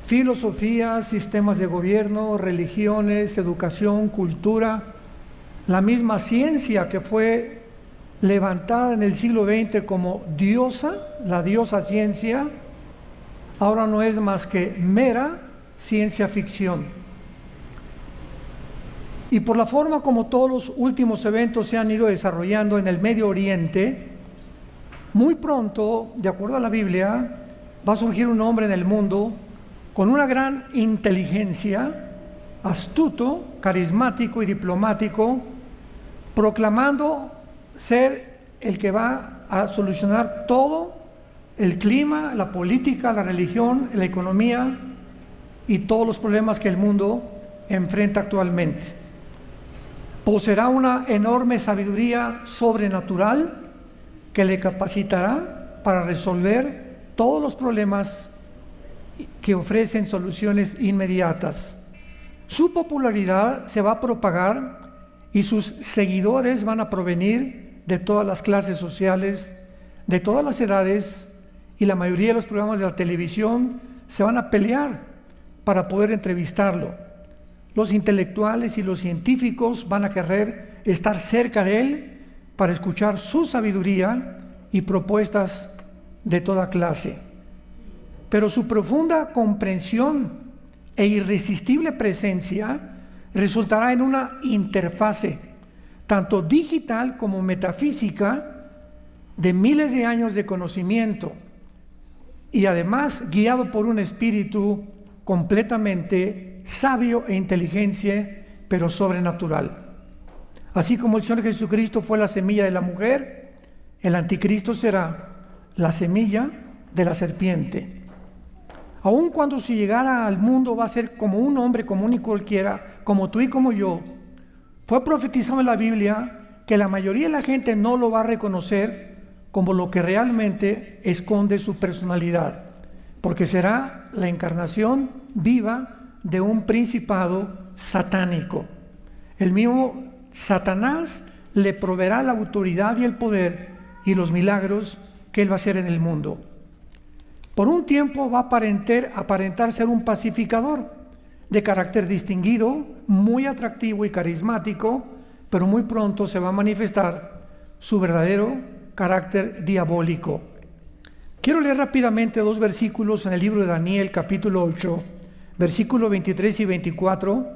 filosofías, sistemas de gobierno, religiones, educación, cultura, la misma ciencia que fue levantada en el siglo XX como diosa, la diosa ciencia, ahora no es más que mera ciencia ficción. Y por la forma como todos los últimos eventos se han ido desarrollando en el Medio Oriente, muy pronto, de acuerdo a la Biblia, va a surgir un hombre en el mundo con una gran inteligencia, astuto, carismático y diplomático, proclamando ser el que va a solucionar todo, el clima, la política, la religión, la economía y todos los problemas que el mundo enfrenta actualmente. Poseerá una enorme sabiduría sobrenatural que le capacitará para resolver todos los problemas que ofrecen soluciones inmediatas. Su popularidad se va a propagar y sus seguidores van a provenir de todas las clases sociales, de todas las edades, y la mayoría de los programas de la televisión se van a pelear para poder entrevistarlo. Los intelectuales y los científicos van a querer estar cerca de él para escuchar su sabiduría y propuestas de toda clase. Pero su profunda comprensión e irresistible presencia resultará en una interfase, tanto digital como metafísica, de miles de años de conocimiento, y además guiado por un espíritu completamente sabio e inteligente, pero sobrenatural. Así como el Señor Jesucristo fue la semilla de la mujer, el anticristo será la semilla de la serpiente. Aun cuando si llegara al mundo va a ser como un hombre común y cualquiera, como tú y como yo, fue profetizado en la Biblia que la mayoría de la gente no lo va a reconocer como lo que realmente esconde su personalidad, porque será la encarnación viva de un principado satánico. El mismo Satanás le proveerá la autoridad y el poder y los milagros que él va a hacer en el mundo. Por un tiempo va a aparentar ser un pacificador de carácter distinguido, muy atractivo y carismático, pero muy pronto se va a manifestar su verdadero carácter diabólico. Quiero leer rápidamente 2 versículos en el libro de Daniel, capítulo 8, versículos 23 y 24,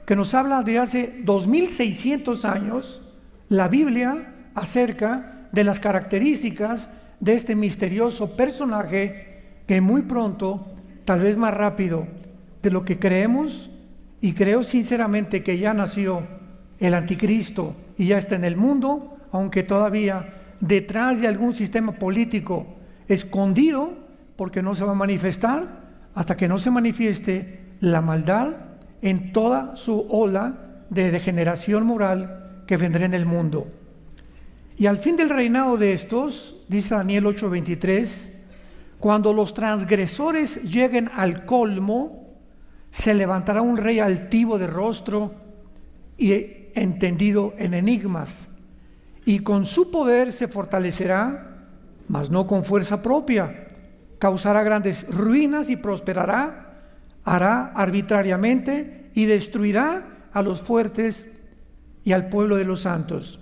que nos habla de hace 2600 años, la Biblia, acerca de las características de este misterioso personaje que muy pronto, tal vez más rápido de lo que creemos, y creo sinceramente que ya nació el anticristo y ya está en el mundo, aunque todavía detrás de algún sistema político escondido, porque no se va a manifestar hasta que no se manifieste la maldad en toda su ola de degeneración moral que vendrá en el mundo. Y al fin del reinado de estos, dice Daniel 8:23, cuando los transgresores lleguen al colmo, se levantará un rey altivo de rostro y entendido en enigmas, y con su poder se fortalecerá, mas no con fuerza propia. Causará grandes ruinas y prosperará, hará arbitrariamente y destruirá a los fuertes y al pueblo de los santos.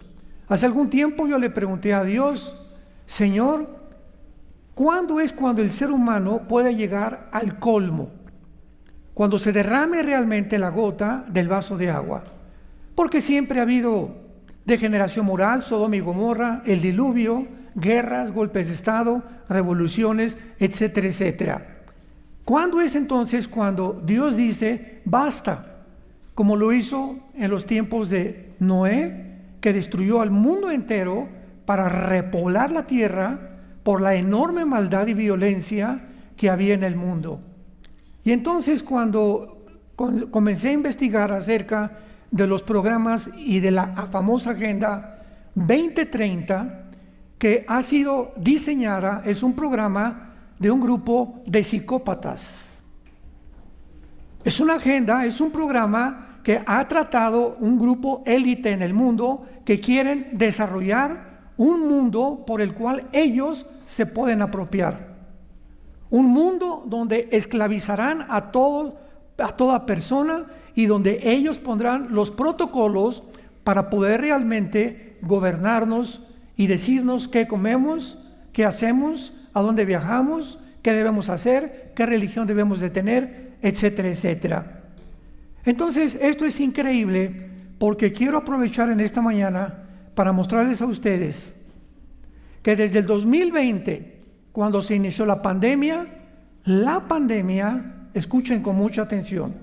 Hace algún tiempo yo le pregunté a Dios, Señor, ¿cuándo es cuando el ser humano puede llegar al colmo? Cuando se derrame realmente la gota del vaso de agua. Porque siempre ha habido degeneración moral, Sodoma y Gomorra, el diluvio, guerras, golpes de estado, revoluciones, etcétera, etcétera. ¿Cuándo es entonces cuando Dios dice basta? Como lo hizo en los tiempos de Noé, que destruyó al mundo entero para repoblar la tierra por la enorme maldad y violencia que había en el mundo. Y entonces cuando comencé a investigar acerca de los programas y de la famosa Agenda 2030, que ha sido diseñada, es un programa de un grupo de psicópatas. Es una agenda, es un programa que ha tratado un grupo élite en el mundo que quieren desarrollar un mundo por el cual ellos se pueden apropiar. Un mundo donde esclavizarán a toda persona y donde ellos pondrán los protocolos para poder realmente gobernarnos y decirnos qué comemos, qué hacemos, a dónde viajamos, qué debemos hacer, qué religión debemos de tener, etcétera, etcétera. Entonces, esto es increíble porque quiero aprovechar en esta mañana para mostrarles a ustedes que desde el 2020, cuando se inició la pandemia, escuchen con mucha atención,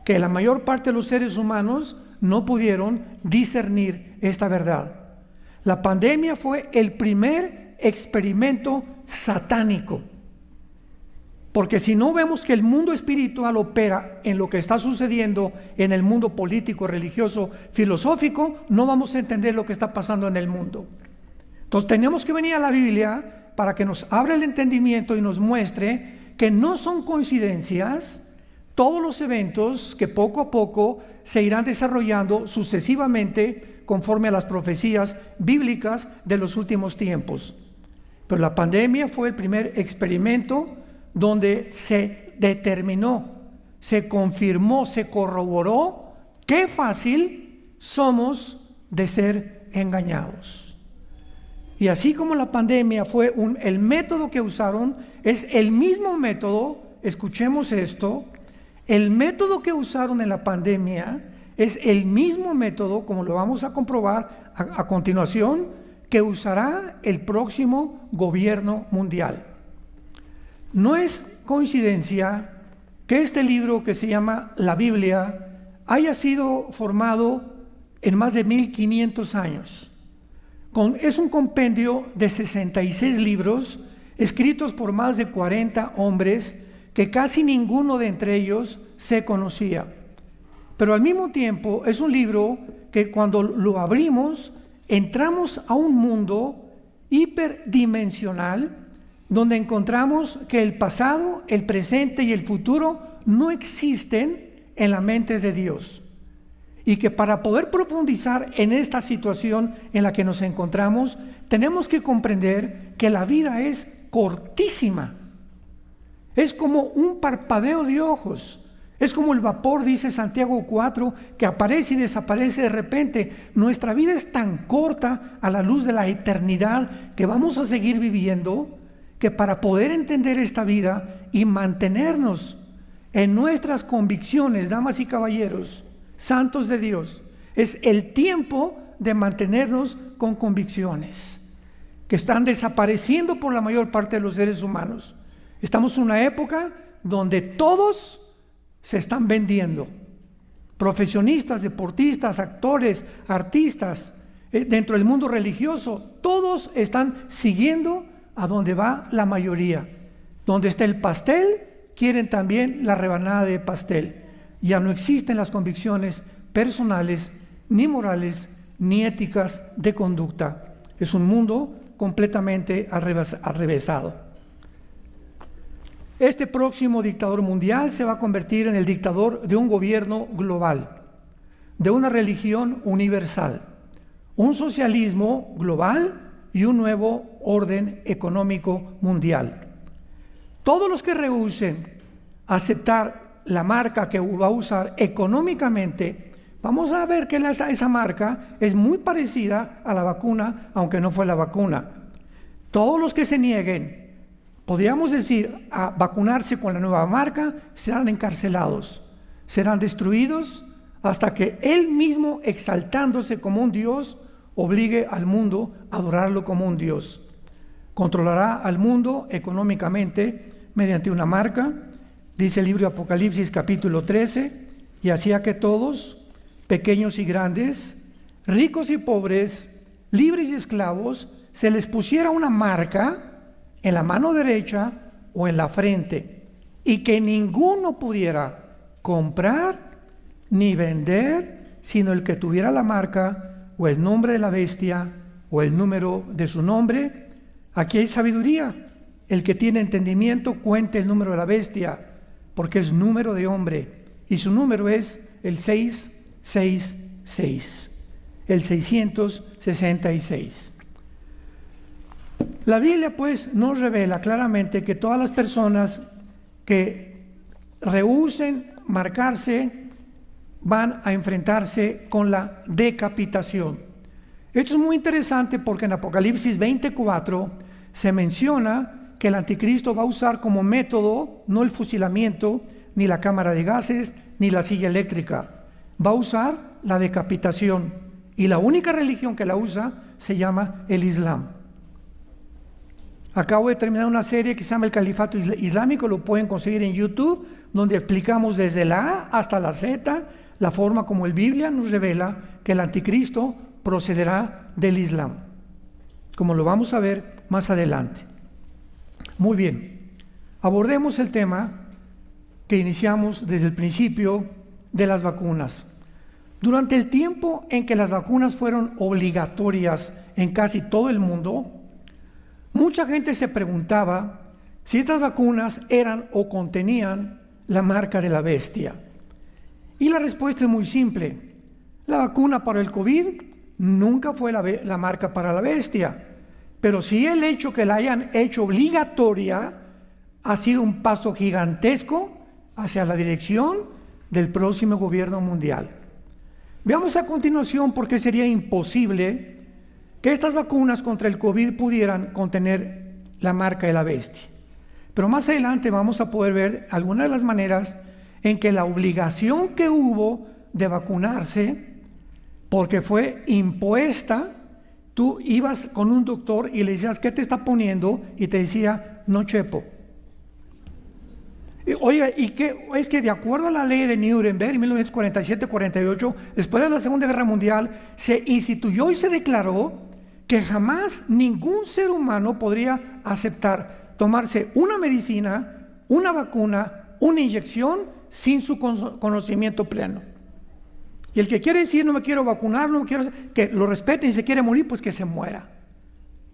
que la mayor parte de los seres humanos no pudieron discernir esta verdad. La pandemia fue el primer experimento satánico, porque si no vemos que el mundo espiritual opera en lo que está sucediendo en el mundo político, religioso, filosófico, no vamos a entender lo que está pasando en el mundo. Entonces tenemos que venir a la Biblia para que nos abra el entendimiento y nos muestre que no son coincidencias todos los eventos que poco a poco se irán desarrollando sucesivamente conforme a las profecías bíblicas de los últimos tiempos. Pero la pandemia fue el primer experimento donde se determinó, se confirmó, se corroboró qué fácil somos de ser engañados. Y así como la pandemia fue el método que usaron, es el mismo método, escuchemos esto, el método que usaron en la pandemia es el mismo método, como lo vamos a comprobar a continuación, que usará el próximo gobierno mundial. No es coincidencia que este libro que se llama la Biblia haya sido formado en más de 1500 años. Es un compendio de 66 libros escritos por más de 40 hombres que casi ninguno de entre ellos se conocía. Pero al mismo tiempo es un libro que cuando lo abrimos entramos a un mundo hiperdimensional donde encontramos que el pasado, el presente y el futuro no existen en la mente de Dios. Y que para poder profundizar en esta situación en la que nos encontramos, tenemos que comprender que la vida es cortísima. Es como un parpadeo de ojos. Es como el vapor, dice Santiago 4, que aparece y desaparece de repente. Nuestra vida es tan corta a la luz de la eternidad que vamos a seguir viviendo, que para poder entender esta vida y mantenernos en nuestras convicciones, damas y caballeros, santos de Dios, es el tiempo de mantenernos con convicciones que están desapareciendo por la mayor parte de los seres humanos. Estamos en una época donde todos se están vendiendo, profesionistas, deportistas, actores, artistas, dentro del mundo religioso, todos están siguiendo a donde va la mayoría. Donde está el pastel, quieren también la rebanada de pastel. Ya no existen las convicciones personales, ni morales, ni éticas de conducta. Es un mundo completamente arrevesado. Este próximo dictador mundial se va a convertir en el dictador de un gobierno global, de una religión universal, un socialismo global y un nuevo orden económico mundial. Todos los que rehúsen aceptar la marca que va a usar económicamente, vamos a ver que esa marca es muy parecida a la vacuna, aunque no fue la vacuna. Todos los que se nieguen, podríamos decir, a vacunarse con la nueva marca, serán encarcelados, serán destruidos, hasta que él mismo, exaltándose como un Dios, obligue al mundo a adorarlo como un Dios. Controlará al mundo económicamente mediante una marca, dice el libro de Apocalipsis capítulo 13, y hacía que todos, pequeños y grandes, ricos y pobres, libres y esclavos, se les pusiera una marca en la mano derecha o en la frente, y que ninguno pudiera comprar ni vender, sino el que tuviera la marca o el nombre de la bestia o el número de su nombre. Aquí hay sabiduría. El que tiene entendimiento cuente el número de la bestia, porque es número de hombre, y su número es el 666, el 666. La Biblia pues nos revela claramente que todas las personas que rehúsen marcarse van a enfrentarse con la decapitación. Esto es muy interesante porque en Apocalipsis 24 se menciona que el anticristo va a usar como método no el fusilamiento, ni la cámara de gases, ni la silla eléctrica. Va a usar la decapitación, y la única religión que la usa se llama el Islam. Acabo de terminar una serie que se llama El Califato Islámico, lo pueden conseguir en YouTube, donde explicamos desde la A hasta la Z la forma como la Biblia nos revela que el anticristo procederá del Islam, como lo vamos a ver más adelante. Muy bien, abordemos el tema que iniciamos desde el principio de las vacunas. Durante el tiempo en que las vacunas fueron obligatorias en casi todo el mundo, mucha gente se preguntaba si estas vacunas eran o contenían la marca de la bestia. Y la respuesta es muy simple. La vacuna para el COVID nunca fue la marca para la bestia, pero sí el hecho que la hayan hecho obligatoria ha sido un paso gigantesco hacia la dirección del próximo gobierno mundial. Veamos a continuación por qué sería imposible que estas vacunas contra el COVID pudieran contener la marca de la bestia. Pero más adelante vamos a poder ver algunas de las maneras en que la obligación que hubo de vacunarse, porque fue impuesta, tú ibas con un doctor y le decías, ¿qué te está poniendo? Y te decía, no chepo. Oiga, ¿y qué? Es que de acuerdo a la ley de Nuremberg en 1947-48, después de la Segunda Guerra Mundial, se instituyó y se declaró que jamás ningún ser humano podría aceptar tomarse una medicina, una vacuna, una inyección sin su conocimiento pleno. Y el que quiere decir no me quiero vacunar, no quiero, que lo respete, y si se quiere morir, pues que se muera.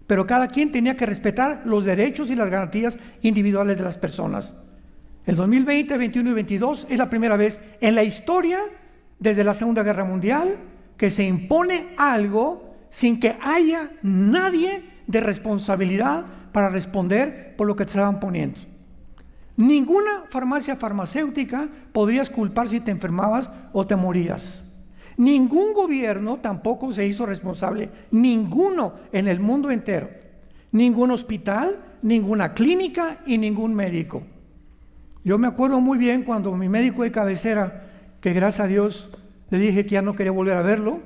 Pero cada quien tenía que respetar los derechos y las garantías individuales de las personas. El 2020, 21 y 22 es la primera vez en la historia, desde la Segunda Guerra Mundial, que se impone algo sin que haya nadie de responsabilidad para responder por lo que te estaban poniendo. Ninguna farmacia farmacéutica podrías culpar si te enfermabas o te morías. Ningún gobierno tampoco se hizo responsable, ninguno en el mundo entero. Ningún hospital, ninguna clínica y ningún médico. Yo me acuerdo muy bien cuando mi médico de cabecera, que gracias a Dios le dije que ya no quería volver a verlo,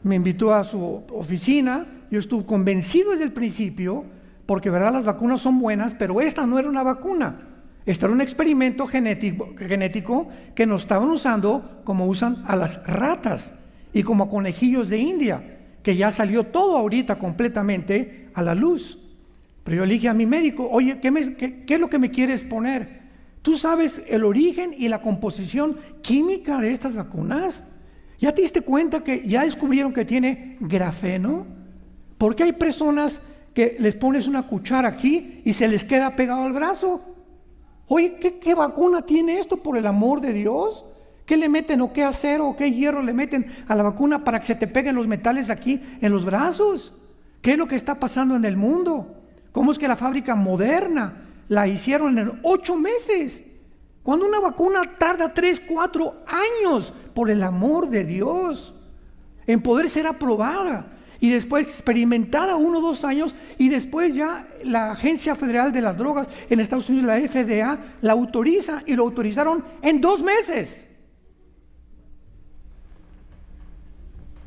me invitó a su oficina. Yo estuve convencido desde el principio, porque verdad las vacunas son buenas, pero esta no era una vacuna. Esto era un experimento genético que nos estaban usando como usan a las ratas y como conejillos de India, que ya salió todo ahorita completamente a la luz. Pero yo le dije a mi médico, oye, ¿qué es lo que me quieres poner? ¿Tú sabes el origen y la composición química de estas vacunas? ¿Ya te diste cuenta que ya descubrieron que tiene grafeno? Porque hay personas que les pones una cuchara aquí y se les queda pegado al brazo. Oye, ¿qué vacuna tiene esto, por el amor de Dios? ¿Qué le meten o qué acero o qué hierro le meten a la vacuna para que se te peguen los metales aquí en los brazos? ¿Qué es lo que está pasando en el mundo? ¿Cómo es que la fábrica Moderna la hicieron en 8 meses? Cuando una vacuna tarda 3, 4 años, por el amor de Dios, en poder ser aprobada. Y después experimentada 1 o 2 años, y después ya la Agencia Federal de las Drogas en Estados Unidos, la FDA, la autoriza, y lo autorizaron en 2 meses.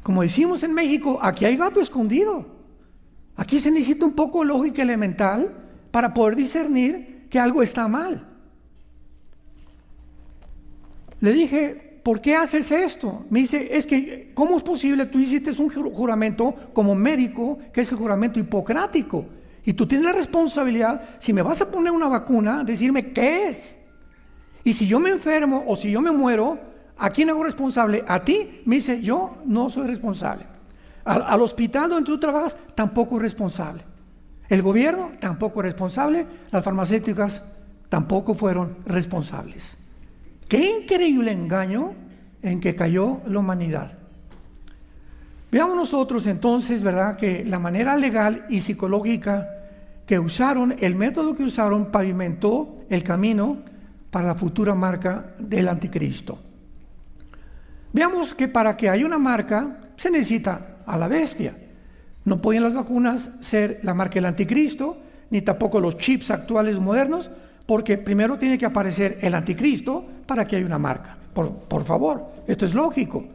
Como decimos en México, aquí hay gato escondido. Aquí se necesita un poco de lógica elemental para poder discernir que algo está mal. Le dije, ¿por qué haces esto? Me dice, es que, ¿cómo es posible? Tú hiciste un juramento como médico, que es el juramento hipocrático, y tú tienes la responsabilidad, si me vas a poner una vacuna, decirme qué es. Y si yo me enfermo o si yo me muero, ¿a quién hago responsable? ¿A ti? Me dice, yo no soy responsable. Al hospital donde tú trabajas, tampoco es responsable. El gobierno tampoco es responsable. Las farmacéuticas tampoco fueron responsables. Qué increíble engaño en que cayó la humanidad. Veamos nosotros entonces, ¿verdad?, que la manera legal y psicológica que usaron, el método que usaron pavimentó el camino para la futura marca del anticristo. Veamos que para que haya una marca se necesita a la bestia. No pueden las vacunas ser la marca del anticristo, ni tampoco los chips actuales modernos, porque primero tiene que aparecer el anticristo para que haya una marca. Por favor, esto es lógico.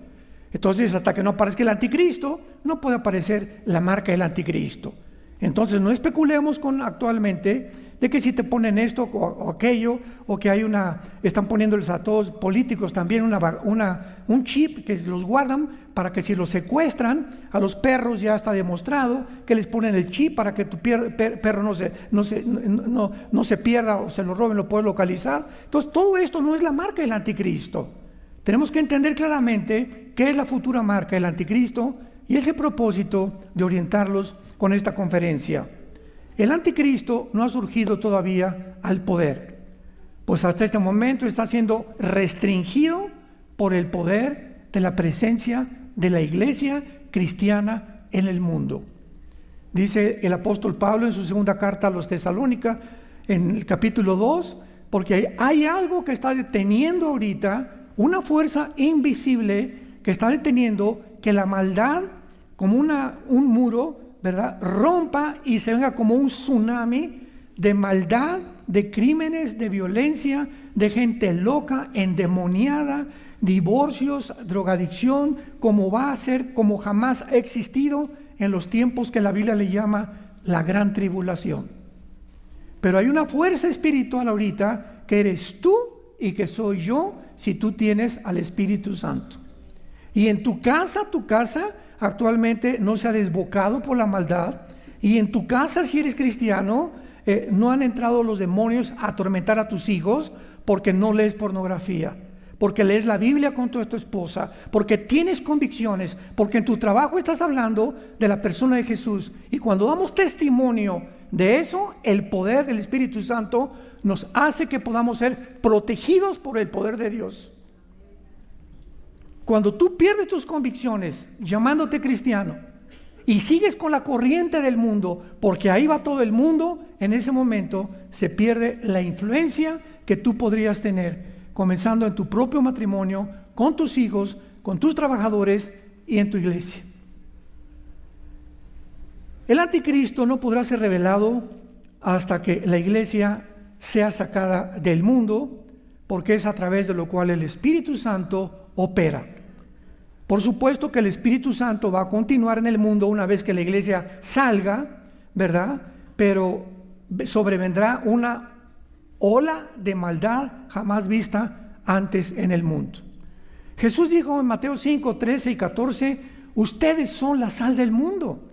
Entonces, hasta que no aparezca el anticristo, no puede aparecer la marca del anticristo. Entonces, no especulemos con actualmente de que si te ponen esto o aquello, o que hay están poniéndoles a todos políticos también un chip que los guardan para que si los secuestran, a los perros ya está demostrado que les ponen el chip para que tu perro no se pierda o se lo roben, lo puedes localizar. Entonces, todo esto no es la marca del anticristo. Tenemos que entender claramente qué es la futura marca del anticristo y ese propósito de orientarlos con esta conferencia. El anticristo no ha surgido todavía al poder, pues hasta este momento está siendo restringido por el poder de la presencia de la iglesia cristiana en el mundo. Dice el apóstol Pablo en su segunda carta a los Tesalónicas, en el capítulo 2, porque hay algo que está deteniendo ahorita, una fuerza invisible que está deteniendo que la maldad, como un muro, ¿verdad?, rompa y se venga como un tsunami de maldad, de crímenes, de violencia, de gente loca, endemoniada, divorcios, drogadicción, como va a ser, como jamás ha existido en los tiempos que la Biblia le llama la gran tribulación. Pero hay una fuerza espiritual ahorita que eres tú y que soy yo si tú tienes al Espíritu Santo. Y en tu casa actualmente no se ha desbocado por la maldad, y en tu casa, si eres cristiano, no han entrado los demonios a atormentar a tus hijos porque no lees pornografía, porque lees la Biblia con tu esposa, porque tienes convicciones, porque en tu trabajo estás hablando de la persona de Jesús. Y cuando damos testimonio de eso, el poder del Espíritu Santo nos hace que podamos ser protegidos por el poder de Dios. Cuando tú pierdes tus convicciones llamándote cristiano y sigues con la corriente del mundo, porque ahí va todo el mundo, en ese momento se pierde la influencia que tú podrías tener, comenzando en tu propio matrimonio, con tus hijos, con tus trabajadores y en tu iglesia. El anticristo no podrá ser revelado hasta que la iglesia sea sacada del mundo, porque es a través de lo cual el Espíritu Santo opera. Por supuesto que el Espíritu Santo va a continuar en el mundo una vez que la iglesia salga, ¿verdad? Pero sobrevendrá una ola de maldad jamás vista antes en el mundo. Jesús dijo en Mateo 5, 13 y 14, ustedes son la sal del mundo.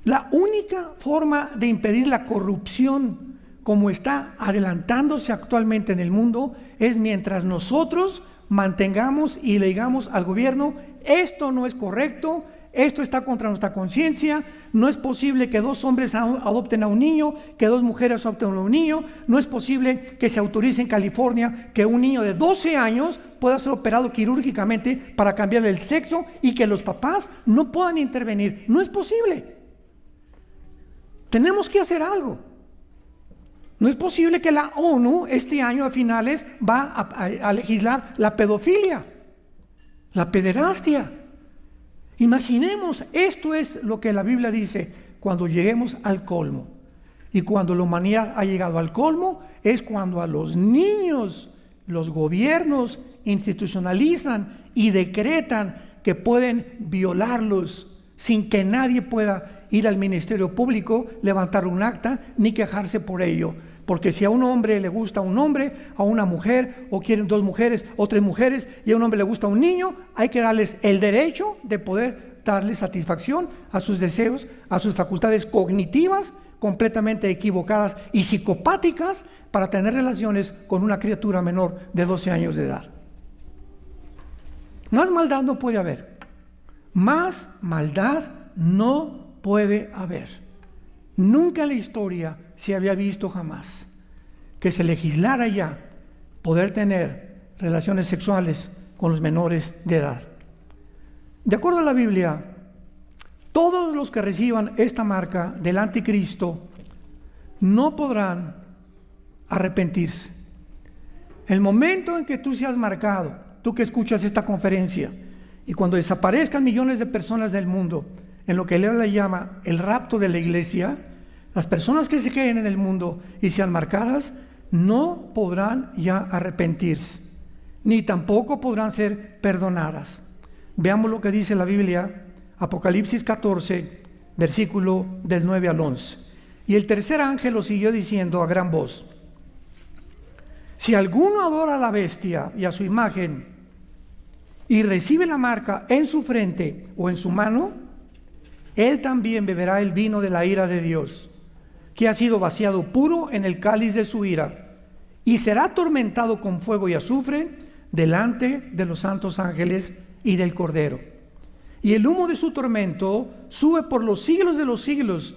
La única forma de impedir la corrupción como está adelantándose actualmente en el mundo es mientras nosotros mantengamos y le digamos al gobierno, esto no es correcto, esto está contra nuestra conciencia, no es posible que dos hombres adopten a un niño, que dos mujeres adopten a un niño, no es posible que se autorice en California que un niño de 12 años pueda ser operado quirúrgicamente para cambiarle el sexo y que los papás no puedan intervenir, no es posible. Tenemos que hacer algo. No es posible que la ONU este año a finales va a legislar la pedofilia, la pederastia. Imaginemos, esto es lo que la Biblia dice, cuando lleguemos al colmo. Y cuando la humanidad ha llegado al colmo, es cuando a los niños, los gobiernos institucionalizan y decretan que pueden violarlos sin que nadie pueda ir al Ministerio Público, levantar un acta, ni quejarse por ello. Porque si a un hombre le gusta un hombre, a una mujer, o quieren dos mujeres o tres mujeres, y a un hombre le gusta un niño, hay que darles el derecho de poder darle satisfacción a sus deseos, a sus facultades cognitivas completamente equivocadas y psicopáticas para tener relaciones con una criatura menor de 12 años de edad. Más maldad no puede haber. Más maldad no puede haber. Nunca en la historia se había visto jamás que se legislara ya poder tener relaciones sexuales con los menores de edad. De acuerdo a la Biblia, todos los que reciban esta marca del anticristo no podrán arrepentirse. El momento en que tú seas marcado, tú que escuchas esta conferencia, y cuando desaparezcan millones de personas del mundo, en lo que él le llama el rapto de la iglesia, las personas que se queden en el mundo y sean marcadas, no podrán ya arrepentirse, ni tampoco podrán ser perdonadas. Veamos lo que dice la Biblia, Apocalipsis 14, versículo del 9 al 11. Y el tercer ángel lo siguió diciendo a gran voz: si alguno adora a la bestia y a su imagen, y recibe la marca en su frente o en su mano, él también beberá el vino de la ira de Dios, que ha sido vaciado puro en el cáliz de su ira, y será atormentado con fuego y azufre delante de los santos ángeles y del Cordero. Y el humo de su tormento sube por los siglos de los siglos,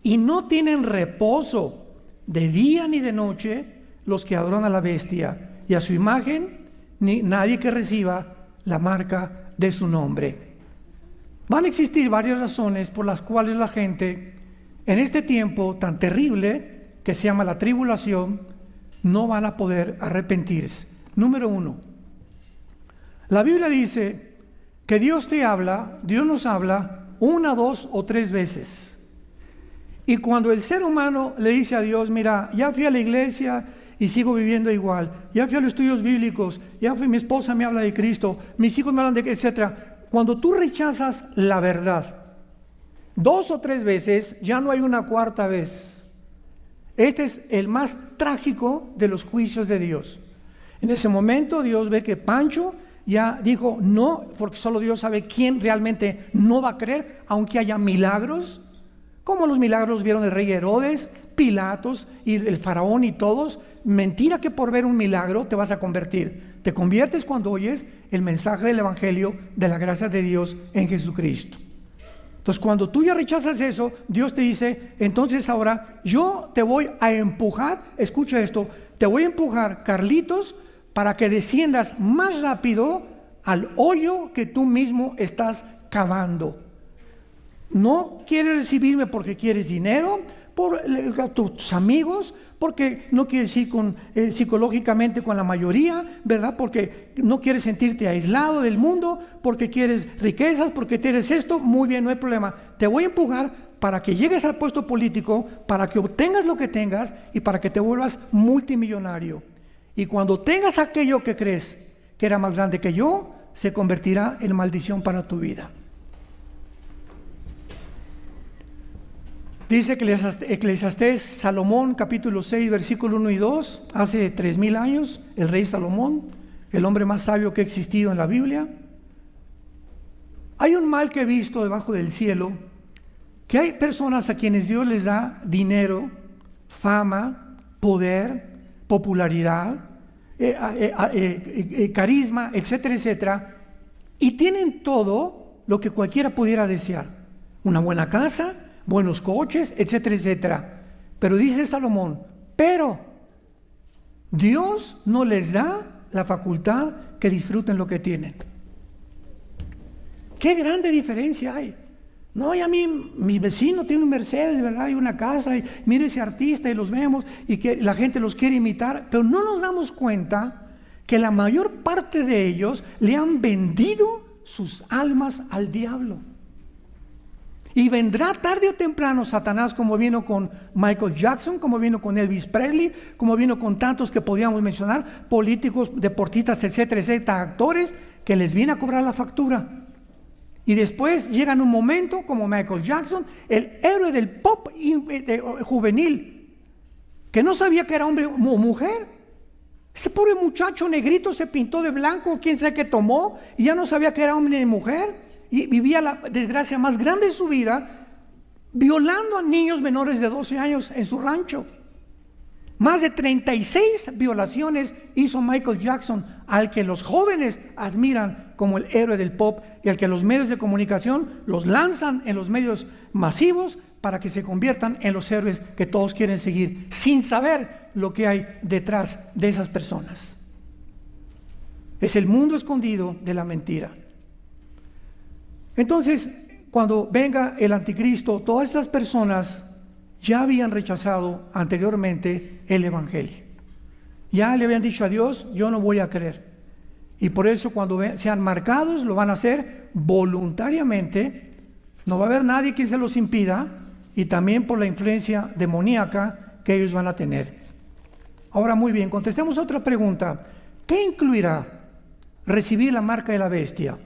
y no tienen reposo de día ni de noche los que adoran a la bestia y a su imagen, ni nadie que reciba la marca de su nombre. Van a existir varias razones por las cuales la gente en este tiempo tan terrible que se llama la tribulación no van a poder arrepentirse. Número 1, la Biblia dice que Dios nos habla 1, 2 o 3 veces. Y cuando el ser humano le dice a Dios: mira, ya fui a la iglesia y sigo viviendo igual, ya fui a los estudios bíblicos, ya fui, mi esposa me habla de Cristo, mis hijos me hablan de, etcétera. Cuando tú rechazas la verdad 2 o 3 veces, ya no hay una cuarta vez. Este es el más trágico de los juicios de Dios. En ese momento Dios ve que Pancho ya dijo no, porque solo Dios sabe quién realmente no va a creer, aunque haya milagros, como los milagros vieron el rey Herodes, Pilatos y el faraón y todos. Mentira que por ver un milagro te vas a convertir. Te conviertes cuando oyes el mensaje del evangelio de la gracia de Dios en Jesucristo. Entonces, cuando tú ya rechazas eso, Dios te dice: entonces ahora yo te voy a empujar, escucha esto, te voy a empujar, Carlitos, para que desciendas más rápido al hoyo que tú mismo estás cavando. No quieres recibirme porque quieres dinero, por tus amigos, porque no quieres ir psicológicamente con la mayoría, ¿verdad? Porque no quieres sentirte aislado del mundo, porque quieres riquezas, porque quieres esto. Muy bien, no hay problema. Te voy a empujar para que llegues al puesto político, para que obtengas lo que tengas y para que te vuelvas multimillonario. Y cuando tengas aquello que crees que era más grande que yo, se convertirá en maldición para tu vida. Dice Eclesiastés, Salomón, capítulo 6, versículo 1 y 2, hace 3000 años, el rey Salomón, el hombre más sabio que ha existido en la Biblia. Hay un mal que he visto debajo del cielo, que hay personas a quienes Dios les da dinero, fama, poder, popularidad, carisma, etcétera, etcétera, y tienen todo lo que cualquiera pudiera desear: una buena casa, buenos coches, etcétera, etcétera. Pero dice Salomón: pero Dios no les da la facultad que disfruten lo que tienen. Qué grande diferencia hay. No, y a mí, mi vecino tiene un Mercedes, ¿verdad? Y una casa, y mire ese artista, y los vemos, y que la gente los quiere imitar, pero no nos damos cuenta que la mayor parte de ellos le han vendido sus almas al diablo. Y vendrá tarde o temprano Satanás, como vino con Michael Jackson, como vino con Elvis Presley, como vino con tantos que podíamos mencionar, políticos, deportistas, etcétera, etcétera, actores, que les viene a cobrar la factura. Y después llega en un momento como Michael Jackson, el héroe del pop juvenil, que no sabía que era hombre o mujer. Ese pobre muchacho negrito se pintó de blanco, quién sabe qué tomó, y ya no sabía que era hombre ni mujer, y vivía la desgracia más grande de su vida, violando a niños menores de 12 años en su rancho. Más de 36 violaciones hizo Michael Jackson, al que los jóvenes admiran como el héroe del pop, y al que los medios de comunicación los lanzan en los medios masivos para que se conviertan en los héroes que todos quieren seguir, sin saber lo que hay detrás de esas personas. Es el mundo escondido de la mentira. Entonces, cuando venga el anticristo, todas estas personas ya habían rechazado anteriormente el Evangelio. Ya le habían dicho a Dios, yo no voy a creer. Y por eso cuando sean marcados, lo van a hacer voluntariamente. No va a haber nadie que se los impida, y también por la influencia demoníaca que ellos van a tener. Ahora, muy bien, contestemos otra pregunta. ¿Qué incluirá recibir la marca de la bestia?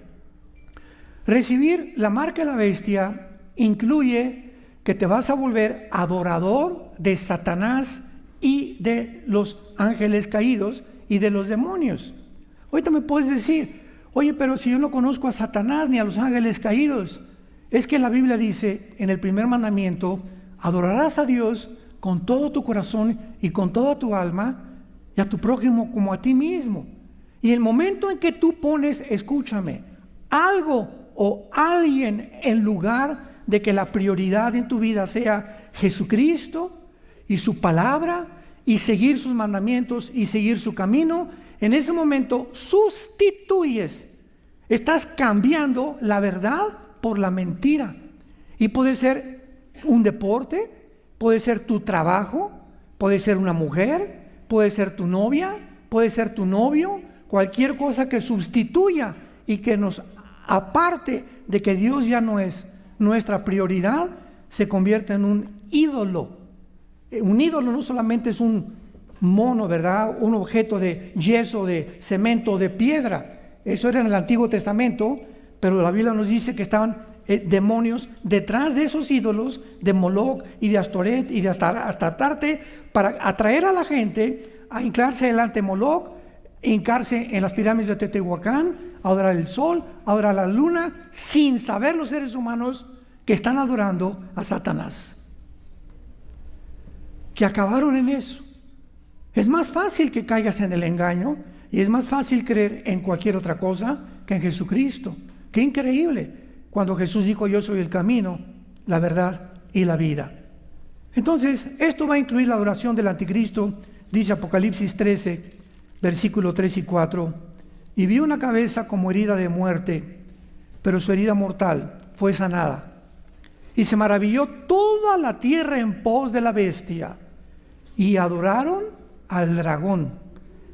Recibir la marca de la bestia incluye que te vas a volver adorador de Satanás y de los ángeles caídos y de los demonios. Ahorita me puedes decir, oye, pero si yo no conozco a Satanás ni a los ángeles caídos. Es que la Biblia dice en el primer mandamiento, adorarás a Dios con todo tu corazón y con toda tu alma, y a tu prójimo como a ti mismo. Y el momento en que tú pones, escúchame, algo o alguien en lugar de que la prioridad en tu vida sea Jesucristo y su palabra y seguir sus mandamientos y seguir su camino, en ese momento sustituyes, estás cambiando la verdad por la mentira. Y puede ser un deporte, puede ser tu trabajo, puede ser una mujer, puede ser tu novia, puede ser tu novio, cualquier cosa que sustituya y que nos aparte de que Dios ya no es nuestra prioridad, se convierte en un ídolo. Un ídolo no solamente es un mono, ¿verdad? Un objeto de yeso, de cemento, de piedra. Eso era en el Antiguo Testamento, pero la Biblia nos dice que estaban demonios detrás de esos ídolos de Moloch y de Astoret y de Astarte, para atraer a la gente a hincarse delante de Moloch, hincarse en las pirámides de Teotihuacán, a adorar el sol, a adorar la luna, sin saber los seres humanos que están adorando a Satanás, que acabaron en eso. Es más fácil que caigas en el engaño y es más fácil creer en cualquier otra cosa que en Jesucristo. ¡Qué increíble! Cuando Jesús dijo, yo soy el camino, la verdad y la vida. Entonces, esto va a incluir la adoración del anticristo, dice Apocalipsis 13, versículo 3 y 4. Y vi una cabeza como herida de muerte, pero su herida mortal fue sanada. Y se maravilló toda la tierra en pos de la bestia, y adoraron al dragón,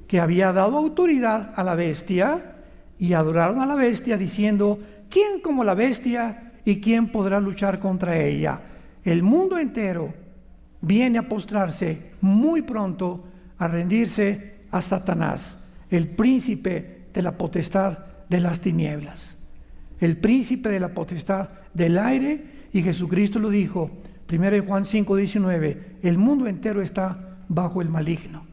que había dado autoridad a la bestia, y adoraron a la bestia diciendo, ¿quién como la bestia y quién podrá luchar contra ella? El mundo entero viene a postrarse muy pronto, a rendirse a Satanás, el príncipe de la potestad de las tinieblas, el príncipe de la potestad del aire. Y Jesucristo lo dijo, 1 Juan 5:19, el mundo entero está bajo el maligno.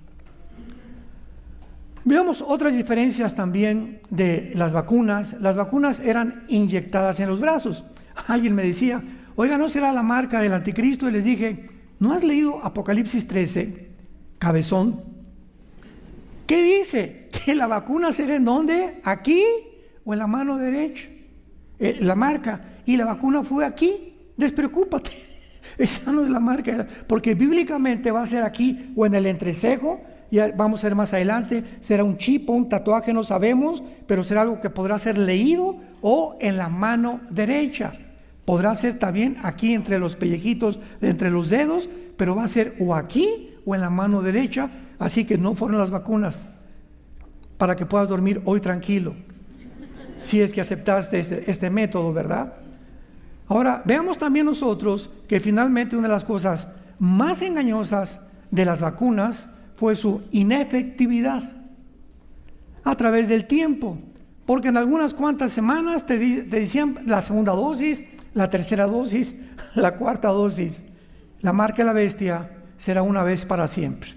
Veamos otras diferencias también de las vacunas. Las vacunas eran inyectadas en los brazos. Alguien me decía, oiga, ¿no será la marca del anticristo? Y les dije, ¿no has leído Apocalipsis 13, cabezón? ¿Qué dice? ¿Que la vacuna será en dónde? ¿Aquí o en la mano derecha? La marca. Y la vacuna fue aquí. Despreocúpate. Esa no es la marca, porque bíblicamente va a ser aquí o en el entrecejo. Ya vamos a ver más adelante, será un chip o un tatuaje, no sabemos, pero será algo que podrá ser leído o en la mano derecha. Podrá ser también aquí entre los pellejitos, entre los dedos, pero va a ser o aquí o en la mano derecha. Así que no fueron las vacunas para que puedas dormir hoy tranquilo, si es que aceptaste este método, ¿verdad? Ahora, veamos también nosotros que finalmente una de las cosas más engañosas de las vacunas fue su inefectividad a través del tiempo, porque en algunas cuantas semanas te decían la segunda dosis, la tercera dosis, la cuarta dosis. La marca de la bestia será una vez para siempre.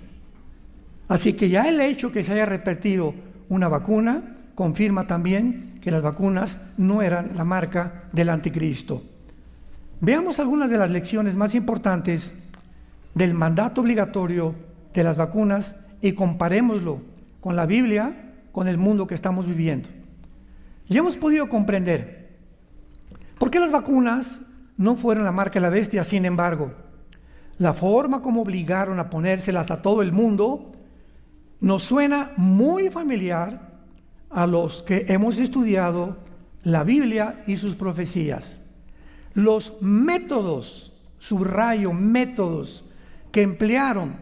Así que ya el hecho que se haya repetido una vacuna confirma también que las vacunas no eran la marca del anticristo. Veamos algunas de las lecciones más importantes del mandato obligatorio de las vacunas y comparémoslo con la Biblia, con el mundo que estamos viviendo. Ya hemos podido comprender por qué las vacunas no fueron la marca de la bestia. Sin embargo, la forma como obligaron a ponérselas a todo el mundo nos suena muy familiar a los que hemos estudiado la Biblia y sus profecías. Los métodos subrayo, métodos que emplearon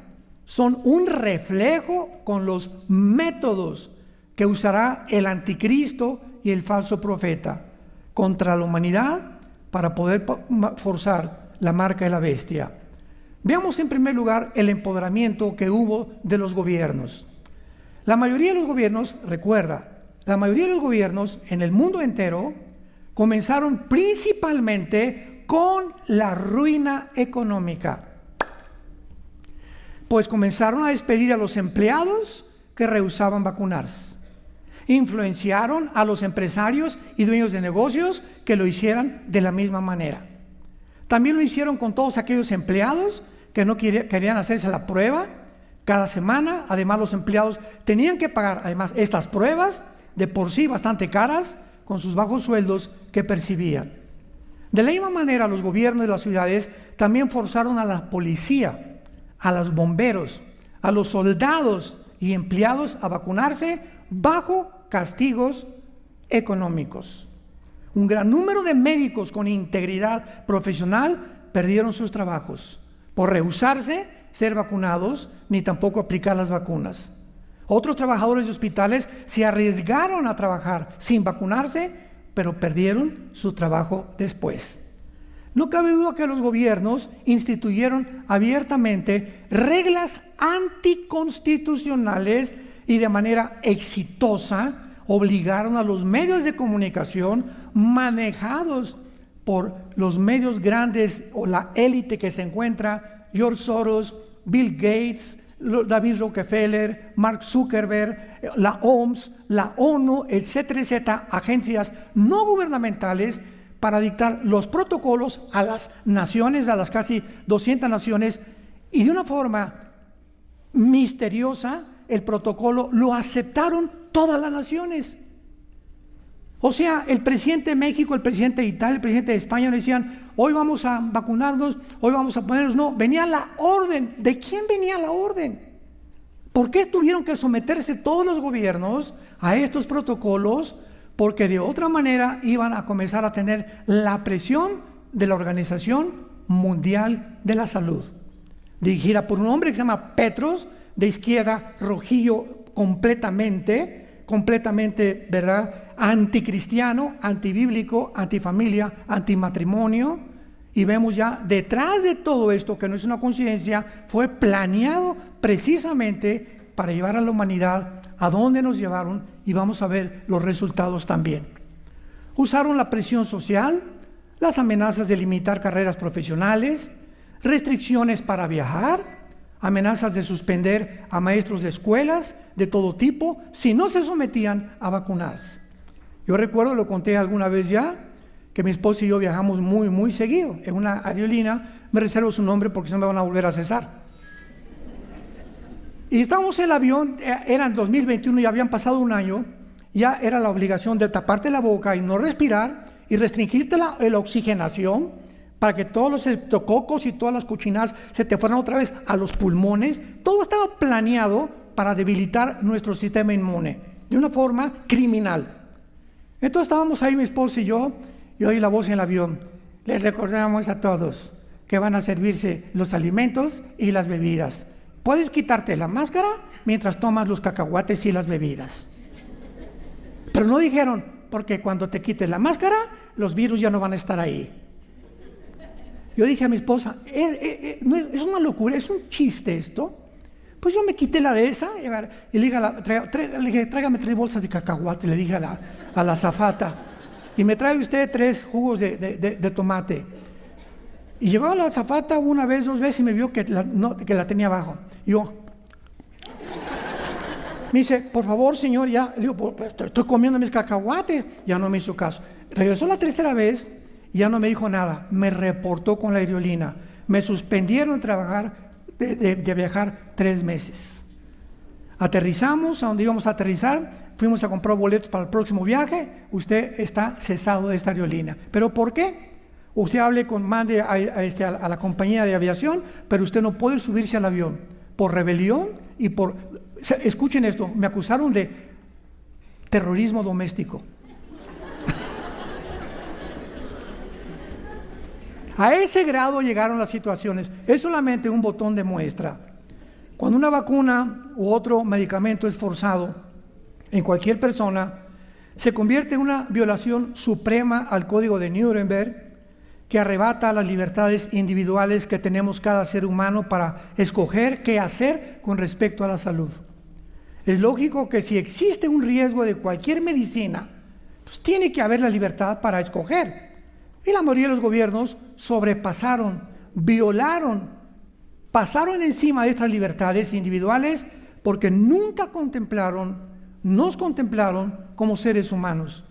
son un reflejo con los métodos que usará el anticristo y el falso profeta contra la humanidad para poder forzar la marca de la bestia. Veamos en primer lugar el empoderamiento que hubo de los gobiernos. La mayoría de los gobiernos, recuerda, la mayoría de los gobiernos en el mundo entero comenzaron principalmente con la ruina económica. Pues comenzaron a despedir a los empleados que rehusaban vacunarse. Influenciaron a los empresarios y dueños de negocios que lo hicieran de la misma manera. También lo hicieron con todos aquellos empleados que no querían hacerse la prueba cada semana. Además, los empleados tenían que pagar además estas pruebas de por sí bastante caras con sus bajos sueldos que percibían. De la misma manera, los gobiernos de las ciudades también forzaron a la policía, a los bomberos, a los soldados y empleados a vacunarse bajo castigos económicos. Un gran número de médicos con integridad profesional perdieron sus trabajos por rehusarse ser vacunados ni tampoco aplicar las vacunas. Otros trabajadores de hospitales se arriesgaron a trabajar sin vacunarse, pero perdieron su trabajo después. No cabe duda que los gobiernos instituyeron abiertamente reglas anticonstitucionales y de manera exitosa obligaron a los medios de comunicación manejados por los medios grandes o la élite que se encuentra, George Soros, Bill Gates, David Rockefeller, Mark Zuckerberg, la OMS, la ONU, etcétera, etcétera, agencias no gubernamentales para dictar los protocolos a las naciones, a las casi 200 naciones, y de una forma misteriosa el protocolo lo aceptaron todas las naciones. O sea, el presidente de México, el presidente de Italia, el presidente de España le decían, hoy vamos a vacunarnos, hoy vamos a ponernos, no, venía la orden. ¿De quién venía la orden? ¿Por qué tuvieron que someterse todos los gobiernos a estos protocolos? Porque de otra manera iban a comenzar a tener la presión de la Organización Mundial de la Salud, dirigida por un hombre que se llama Petros, de izquierda, rojillo completamente, ¿verdad?, anticristiano, antibíblico, antifamilia, antimatrimonio. Y vemos ya detrás de todo esto, que no es una coincidencia, fue planeado precisamente para llevar a la humanidad a donde nos llevaron, y vamos a ver los resultados también. Usaron la presión social, las amenazas de limitar carreras profesionales, restricciones para viajar, amenazas de suspender a maestros de escuelas de todo tipo si no se sometían a vacunarse. Yo recuerdo, lo conté alguna vez ya, que mi esposa y yo viajamos muy seguido en una aerolínea. Me reservo su nombre porque no me van a volver a cesar. Y estábamos en el avión, era en 2021, ya habían pasado un año, ya era la obligación de taparte la boca y no respirar y restringirte la oxigenación para que todos los estreptococos y todas las cochinadas se te fueran otra vez a los pulmones. Todo estaba planeado para debilitar nuestro sistema inmune de una forma criminal. Entonces estábamos ahí mi esposa y yo oí la voz en el avión. Les recordamos a todos que van a servirse los alimentos y las bebidas. Puedes quitarte la máscara mientras tomas los cacahuates y las bebidas. Pero no dijeron, porque cuando te quites la máscara, los virus ya no van a estar ahí. Yo dije a mi esposa, es una locura, es un chiste esto. Pues yo me quité la de esa y le dije, tráigame 3 bolsas de cacahuate, le dije a la azafata, y me trae usted 3 jugos de tomate. Y llevaba la azafata una vez, 2 veces, y me vio que la tenía abajo. Y yo, me dice, por favor, señor, ya. Le digo, pues, estoy comiendo mis cacahuates. Ya no me hizo caso. Regresó la 3ª vez y ya no me dijo nada. Me reportó con la aerolínea. Me suspendieron de viajar 3 meses. Aterrizamos a donde íbamos a aterrizar. Fuimos a comprar boletos para el próximo viaje. Usted está cesado de esta aerolínea. ¿Pero por qué? Usted mande a la compañía de aviación, pero usted no puede subirse al avión por rebelión y por... Escuchen esto, me acusaron de terrorismo doméstico. A ese grado llegaron las situaciones. Es solamente un botón de muestra. Cuando una vacuna u otro medicamento es forzado en cualquier persona, se convierte en una violación suprema al Código de Nuremberg, que arrebata las libertades individuales que tenemos cada ser humano para escoger qué hacer con respecto a la salud. Es lógico que si existe un riesgo de cualquier medicina, pues tiene que haber la libertad para escoger. Y la mayoría de los gobiernos sobrepasaron, violaron, pasaron encima de estas libertades individuales porque nunca nos contemplaron como seres humanos.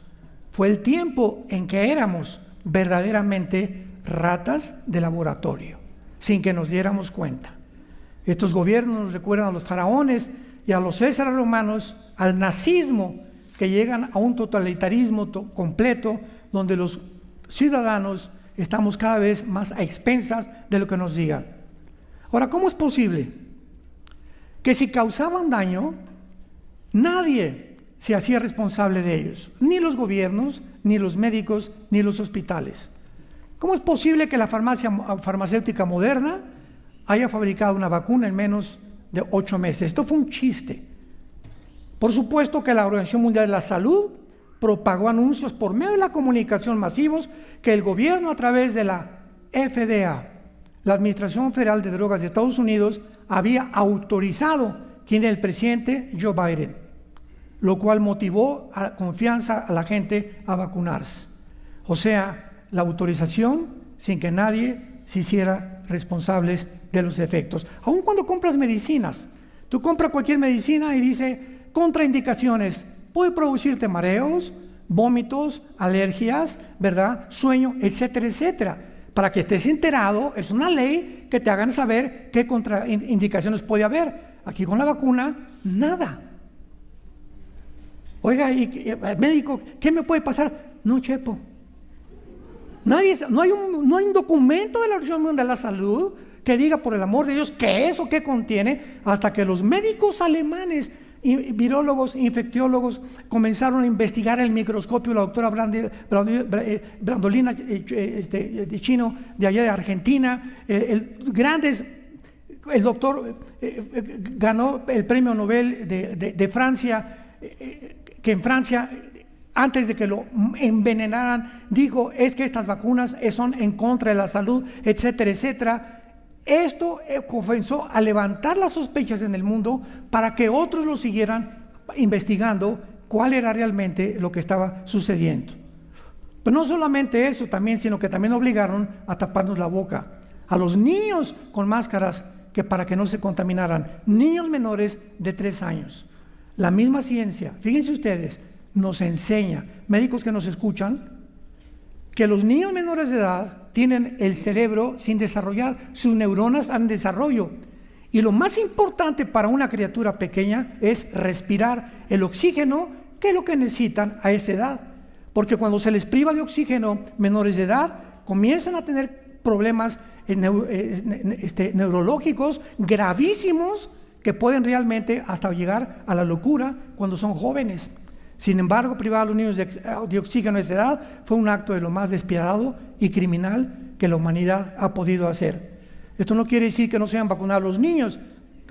Fue el tiempo en que éramos verdaderamente ratas de laboratorio, sin que nos diéramos cuenta. Estos gobiernos nos recuerdan a los faraones y a los césares romanos, al nazismo, que llegan a un totalitarismo completo, donde los ciudadanos estamos cada vez más a expensas de lo que nos digan. Ahora, ¿cómo es posible que si causaban daño, nadie se hacía responsable de ellos? Ni los gobiernos, ni los médicos, ni los hospitales. ¿Cómo es posible que la farmacéutica Moderna haya fabricado una vacuna en menos de 8 meses? Esto fue un chiste. Por supuesto que la Organización Mundial de la Salud propagó anuncios por medio de la comunicación masivos que el gobierno, a través de la FDA, la Administración Federal de Drogas de Estados Unidos, había autorizado quien era el presidente Joe Biden, lo cual motivó a confianza a la gente a vacunarse. O sea, la autorización sin que nadie se hiciera responsables de los efectos. Aun cuando compras medicinas, tú compras cualquier medicina y dice contraindicaciones, puede producirte mareos, vómitos, alergias, ¿verdad? Sueño, etcétera, etcétera. Para que estés enterado, es una ley que te hagan saber qué contraindicaciones puede haber. Aquí con la vacuna, nada. Oiga, y el médico, ¿qué me puede pasar? No, chepo. No hay un documento de la Organización Mundial de la Salud que diga, por el amor de Dios, qué es o qué contiene, hasta que los médicos alemanes, virólogos, infectólogos, comenzaron a investigar el microscopio. La doctora Brandolina de Chino, de allá de Argentina, el doctor ganó el premio Nobel de Francia, que en Francia, antes de que lo envenenaran, dijo, es que estas vacunas son en contra de la salud, etcétera, etcétera. Esto comenzó a levantar las sospechas en el mundo para que otros lo siguieran investigando cuál era realmente lo que estaba sucediendo. Pero no solamente eso también, sino que también obligaron a taparnos la boca a los niños con máscaras, que para que no se contaminaran, niños menores de 3 años. La misma ciencia, fíjense ustedes, nos enseña, médicos que nos escuchan, que los niños menores de edad tienen el cerebro sin desarrollar, sus neuronas en desarrollo. Y lo más importante para una criatura pequeña es respirar el oxígeno, que es lo que necesitan a esa edad. Porque cuando se les priva de oxígeno, menores de edad comienzan a tener problemas neurológicos gravísimos, que pueden realmente hasta llegar a la locura cuando son jóvenes. Sin embargo, privar a los niños de oxígeno a esa edad fue un acto de lo más despiadado y criminal que la humanidad ha podido hacer. Esto no quiere decir que no sean vacunados los niños.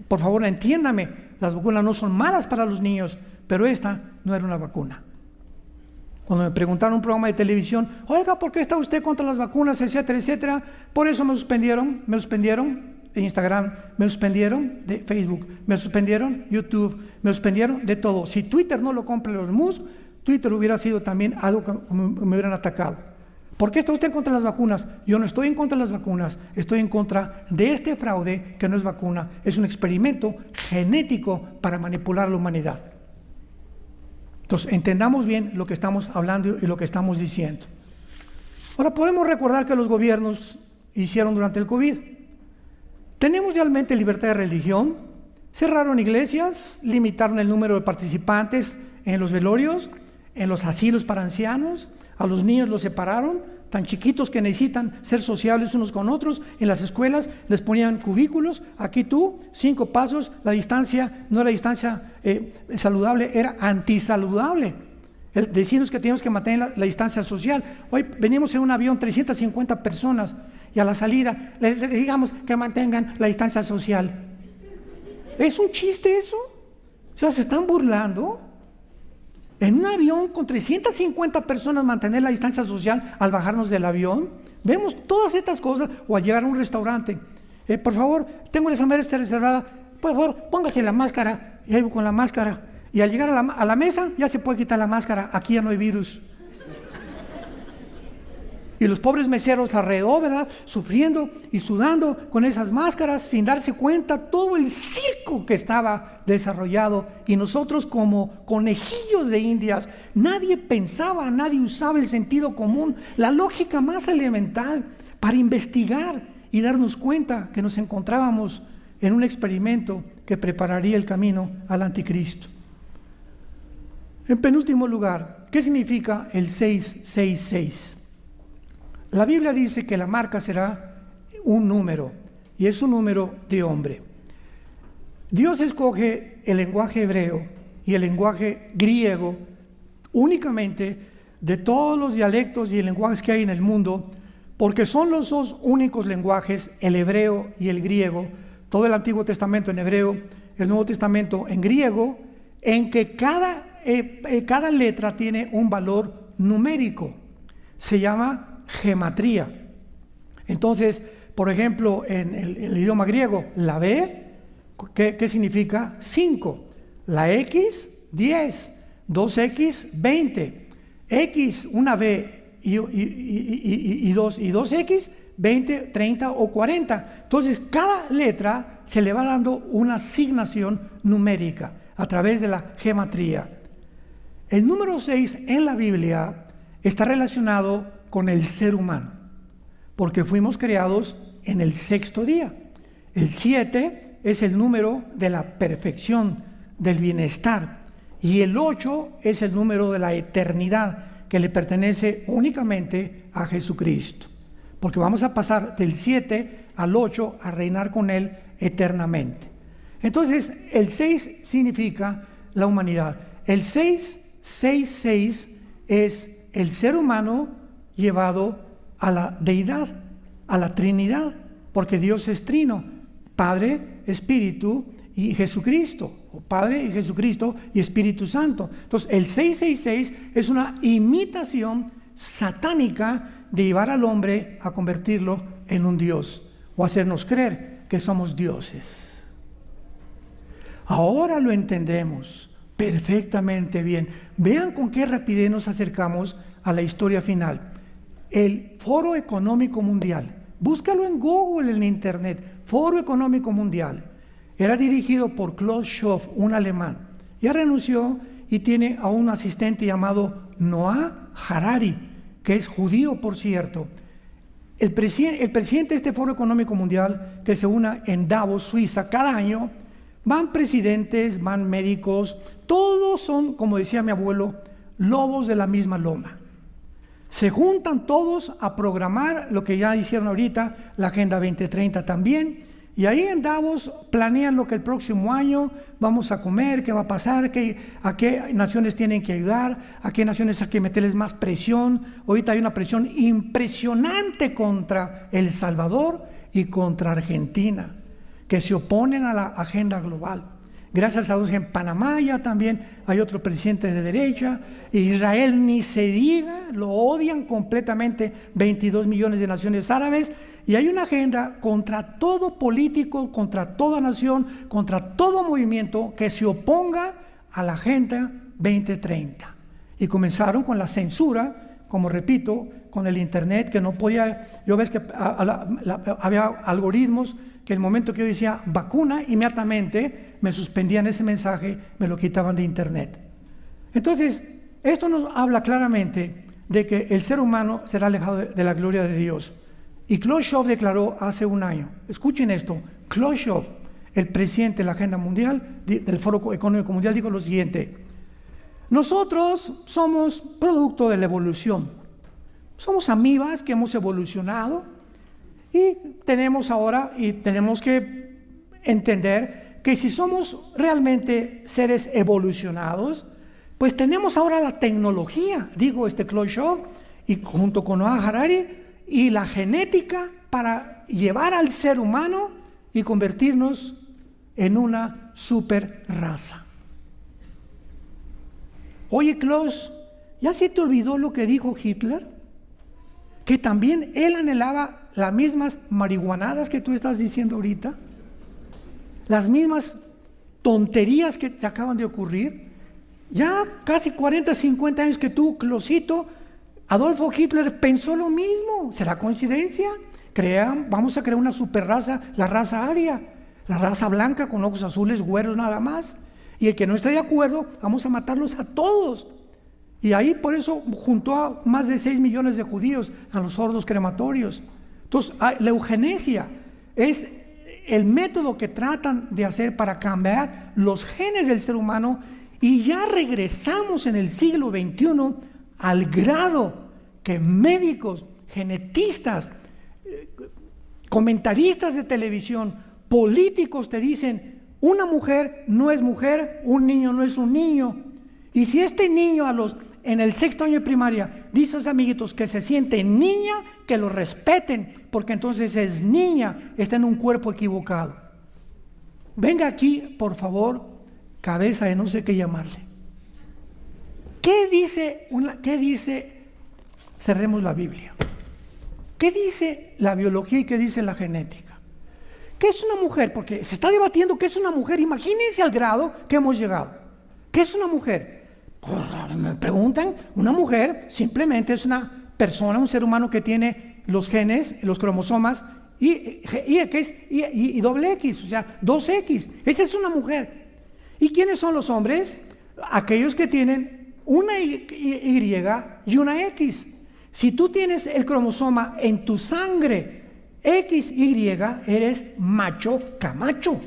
Por favor, entiéndame, las vacunas no son malas para los niños, pero esta no era una vacuna. Cuando me preguntaron en un programa de televisión, oiga, ¿por qué está usted contra las vacunas, etcétera, etcétera? Por eso me suspendieron de Instagram, me suspendieron de Facebook, me suspendieron YouTube, me suspendieron de todo. Si Twitter no lo compra los Musk, Twitter hubiera sido también algo que me hubieran atacado. ¿Por qué está usted en contra de las vacunas? Yo no estoy en contra de las vacunas, estoy en contra de este fraude que no es vacuna, es un experimento genético para manipular a la humanidad. Entonces, entendamos bien lo que estamos hablando y lo que estamos diciendo. Ahora, podemos recordar que los gobiernos hicieron durante el COVID. ¿Tenemos realmente libertad de religión? Cerraron iglesias, limitaron el número de participantes en los velorios, en los asilos para ancianos, a los niños los separaron, tan chiquitos que necesitan ser sociables unos con otros. En las escuelas les ponían cubículos, aquí tú, 5 pasos, la distancia no era distancia saludable, era antisaludable. Decimos que teníamos que mantener la distancia social. Hoy venimos en un avión, 350 personas, y a la salida les digamos que mantengan la distancia social. ¿Es un chiste eso? O sea, se están burlando. En un avión con 350 personas mantener la distancia social al bajarnos del avión. Vemos todas estas cosas, o al llegar a un restaurante. Por favor, tengo esa mesa reservada, por favor, póngase la máscara. Y ahí voy con la máscara. Y al llegar a la mesa, ya se puede quitar la máscara, aquí ya no hay virus. Y los pobres meseros alrededor, ¿verdad? Sufriendo y sudando con esas máscaras sin darse cuenta todo el circo que estaba desarrollado. Y nosotros como conejillos de indias, nadie pensaba, nadie usaba el sentido común, la lógica más elemental para investigar y darnos cuenta que nos encontrábamos en un experimento que prepararía el camino al anticristo. En penúltimo lugar, ¿qué significa el 666? La Biblia dice que la marca será un número, y es un número de hombre. Dios escoge el lenguaje hebreo y el lenguaje griego únicamente de todos los dialectos y lenguajes que hay en el mundo, porque son los dos únicos lenguajes, el hebreo y el griego, todo el Antiguo Testamento en hebreo, el Nuevo Testamento en griego, en que cada letra tiene un valor numérico. Se llama gematría. Entonces, por ejemplo, en el idioma griego, la B, ¿qué significa? 5. La X, 10. 2X, 20. X, una B y 2X, 20, 30 o 40. Entonces, cada letra se le va dando una asignación numérica a través de la gematría. El número 6 en la Biblia está relacionado con el ser humano, porque fuimos creados en el sexto día. El 7 es el número de la perfección, del bienestar, y el 8 es el número de la eternidad, que le pertenece únicamente a Jesucristo, porque vamos a pasar del 7 al 8 a reinar con Él eternamente. Entonces, el 6 significa la humanidad. El 666 es el ser humano llevado a la deidad, a la Trinidad, porque Dios es trino, Padre, Espíritu y Jesucristo, o Padre y Jesucristo y Espíritu Santo. Entonces, el 666 es una imitación satánica de llevar al hombre a convertirlo en un Dios, o hacernos creer que somos dioses. Ahora lo entendemos perfectamente bien. Vean con qué rapidez nos acercamos a la historia final. El Foro Económico Mundial, búscalo en Google, en Internet, Foro Económico Mundial, era dirigido por Klaus Schwab, un alemán. Ya renunció y tiene a un asistente llamado Noah Harari, que es judío, por cierto. El presidente de este Foro Económico Mundial, que se une en Davos, Suiza, cada año, van presidentes, van médicos, todos son, como decía mi abuelo, lobos de la misma loma. Se juntan todos a programar lo que ya hicieron ahorita, la Agenda 2030 también, y ahí en Davos planean lo que el próximo año vamos a comer, qué va a pasar, a qué naciones tienen que ayudar, a qué naciones hay que meterles más presión. Ahorita hay una presión impresionante contra El Salvador y contra Argentina, que se oponen a la agenda global. Gracias a Dios en Panamá ya también hay otro presidente de derecha. Israel ni se diga, lo odian completamente 22 millones de naciones árabes. Y hay una agenda contra todo político, contra toda nación, contra todo movimiento que se oponga a la Agenda 2030. Y comenzaron con la censura, como repito, con el internet, que no podía, yo ves que había algoritmos que el momento que yo decía vacuna, inmediatamente me suspendían ese mensaje, me lo quitaban de internet. Entonces, esto nos habla claramente de que el ser humano será alejado de la gloria de Dios. Y Klaus Schwab declaró hace un año, escuchen esto, Klaus Schwab, el presidente de la Agenda Mundial, del Foro Económico Mundial, dijo lo siguiente: nosotros somos producto de la evolución, somos amibas que hemos evolucionado y tenemos que entender que si somos realmente seres evolucionados, pues tenemos ahora la tecnología, digo Klaus Schwab, y junto con Noah Harari, y la genética para llevar al ser humano y convertirnos en una super raza. Oye, Klaus, ¿ya se te olvidó lo que dijo Hitler? Que también él anhelaba las mismas marihuanadas que tú estás diciendo ahorita, las mismas tonterías que se acaban de ocurrir. Ya casi 40, 50 años que tú, Klausito, Adolfo Hitler pensó lo mismo. ¿Será coincidencia? Vamos a crear una superraza, la raza aria, la raza blanca con ojos azules, güeros nada más. Y el que no esté de acuerdo, vamos a matarlos a todos. Y ahí por eso juntó a más de 6 millones de judíos a los hornos crematorios. Entonces, la eugenesia es el método que tratan de hacer para cambiar los genes del ser humano, y ya regresamos en el siglo XXI al grado que médicos, genetistas, comentaristas de televisión, políticos te dicen: una mujer no es mujer, un niño no es un niño. Y si este niño en el 6º año de primaria dice a sus amiguitos que se siente niña, que lo respeten, porque entonces es niña, está en un cuerpo equivocado. Venga aquí, por favor, cabeza de no sé qué llamarle. ¿Qué dice? Cerremos la Biblia. ¿Qué dice la biología y qué dice la genética? ¿Qué es una mujer? Porque se está debatiendo qué es una mujer. Imagínense al grado que hemos llegado. ¿Qué es una mujer? Me preguntan, una mujer simplemente es una persona, un ser humano que tiene los genes, los cromosomas y doble X, o sea, 2X. Esa es una mujer. ¿Y quiénes son los hombres? Aquellos que tienen una Y y una X. Si tú tienes el cromosoma en tu sangre XY, eres macho camacho.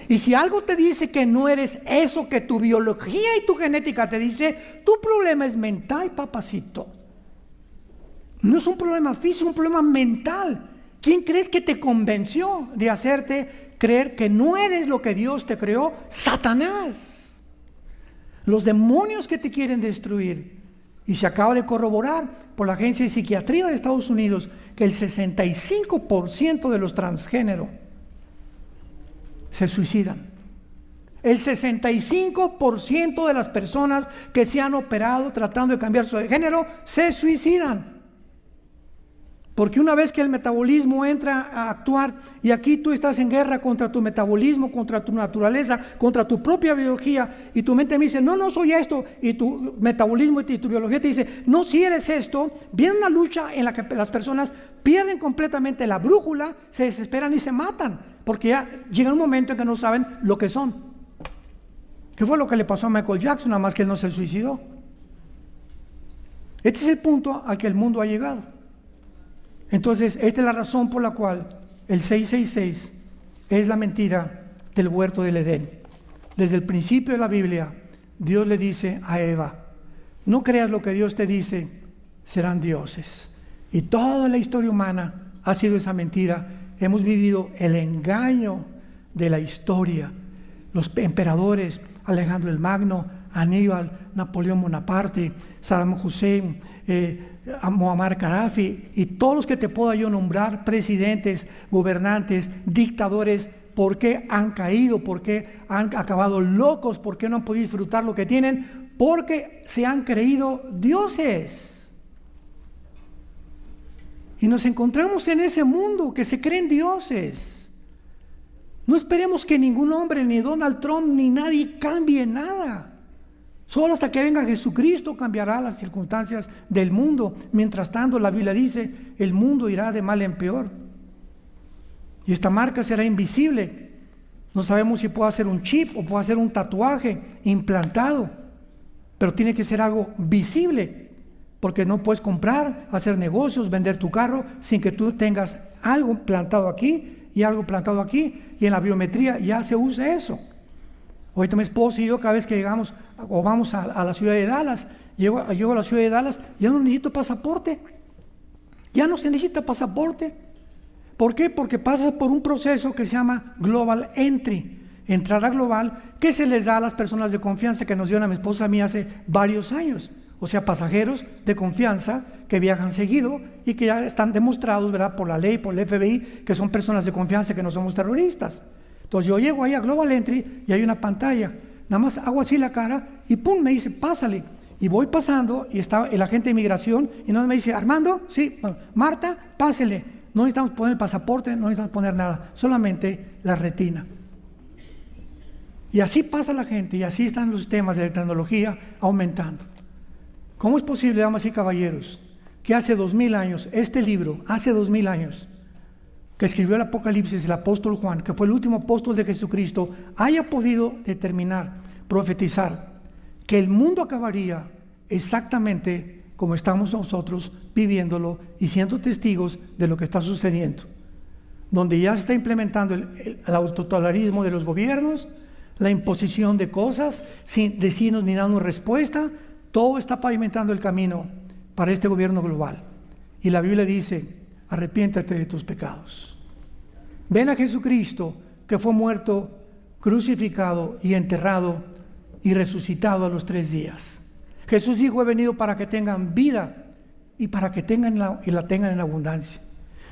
Y si algo te dice que no eres eso que tu biología y tu genética te dice, tu problema es mental, papacito. No es un problema físico, es un problema mental. ¿Quién crees que te convenció de hacerte creer que no eres lo que Dios te creó? Satanás. Los demonios que te quieren destruir. Y se acaba de corroborar por la Agencia de Psiquiatría de Estados Unidos que el 65% de los transgénero se suicidan. El 65% de las personas que se han operado tratando de cambiar su género se suicidan. Porque una vez que el metabolismo entra a actuar, y aquí tú estás en guerra contra tu metabolismo, contra tu naturaleza, contra tu propia biología, y tu mente me dice, no soy esto, y tu metabolismo y tu biología te dice, no, si eres esto, viene una lucha en la que las personas pierden completamente la brújula, se desesperan y se matan, porque ya llega un momento en que no saben lo que son. ¿Qué fue lo que le pasó a Michael Jackson? Nada más que él no se suicidó. Este es el punto al que el mundo ha llegado. Entonces, esta es la razón por la cual el 666 es la mentira del huerto del Edén. Desde el principio de la Biblia, Dios le dice a Eva, no creas lo que Dios te dice, serán dioses. Y toda la historia humana ha sido esa mentira. Hemos vivido el engaño de la historia. Los emperadores, Alejandro el Magno, Aníbal, Napoleón Bonaparte, Saddam Hussein, Muammar Gaddafi y todos los que te pueda yo nombrar, presidentes, gobernantes, dictadores, ¿por qué han caído? ¿Por qué han acabado locos? ¿Por qué no han podido disfrutar lo que tienen? Porque se han creído dioses. Y nos encontramos en ese mundo que se creen dioses. No esperemos que ningún hombre, ni Donald Trump, ni nadie cambie nada. Solo hasta que venga Jesucristo cambiará las circunstancias del mundo. Mientras tanto, la Biblia dice, el mundo irá de mal en peor. Y esta marca será invisible. No sabemos si puede ser un chip o puede ser un tatuaje implantado, pero tiene que ser algo visible, porque no puedes comprar, hacer negocios, vender tu carro sin que tú tengas algo plantado aquí y algo plantado aquí, y en la biometría ya se usa eso. Ahorita mi esposo y yo, cada vez que llegamos o vamos a la ciudad de Dallas, llego a la ciudad de Dallas, ya no necesito pasaporte. Ya no se necesita pasaporte. ¿Por qué? Porque pasas por un proceso que se llama Global Entry, entrada global, que se les da a las personas de confianza que nos dieron a mi esposa y a mí hace varios años. o sea, pasajeros de confianza que viajan seguido y que ya están demostrados, ¿verdad?, por la ley, por el FBI, que son personas de confianza, que no somos terroristas. Entonces yo llego ahí a Global Entry y hay una pantalla, nada más hago así la cara y pum, me dice, pásale. Y voy pasando y está el agente de inmigración y no me dice, Armando, sí, Marta, pásele. No necesitamos poner el pasaporte, no necesitamos poner nada, solamente la retina. Y así pasa la gente y así están los sistemas de tecnología aumentando. ¿Cómo es posible, damas y caballeros, que hace 2000 años, este libro, hace 2000 años, que escribió el Apocalipsis el apóstol Juan, que fue el último apóstol de Jesucristo, haya podido determinar, profetizar, que el mundo acabaría exactamente como estamos nosotros viviéndolo y siendo testigos de lo que está sucediendo, donde ya se está implementando el autototalarismo de los gobiernos, la imposición de cosas sin decirnos ni darnos respuesta, todo está pavimentando el camino para este gobierno global. Y la Biblia dice, arrepiéntate de tus pecados. Ven a Jesucristo, que fue muerto, crucificado y enterrado y resucitado a los 3 días. Jesús dijo, he venido para que tengan vida y para que la tengan en abundancia.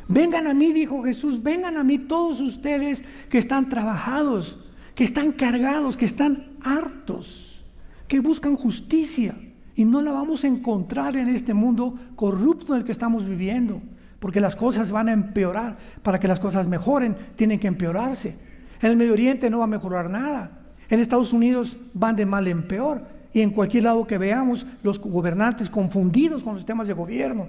Vengan a mí, dijo Jesús, vengan a mí todos ustedes que están trabajados, que están cargados, que están hartos, que buscan justicia y no la vamos a encontrar en este mundo corrupto en el que estamos viviendo, porque las cosas van a empeorar. Para que las cosas mejoren, tienen que empeorarse. En el Medio Oriente no va a mejorar nada. En Estados Unidos van de mal en peor. Y en cualquier lado que veamos, los gobernantes confundidos con los temas de gobierno.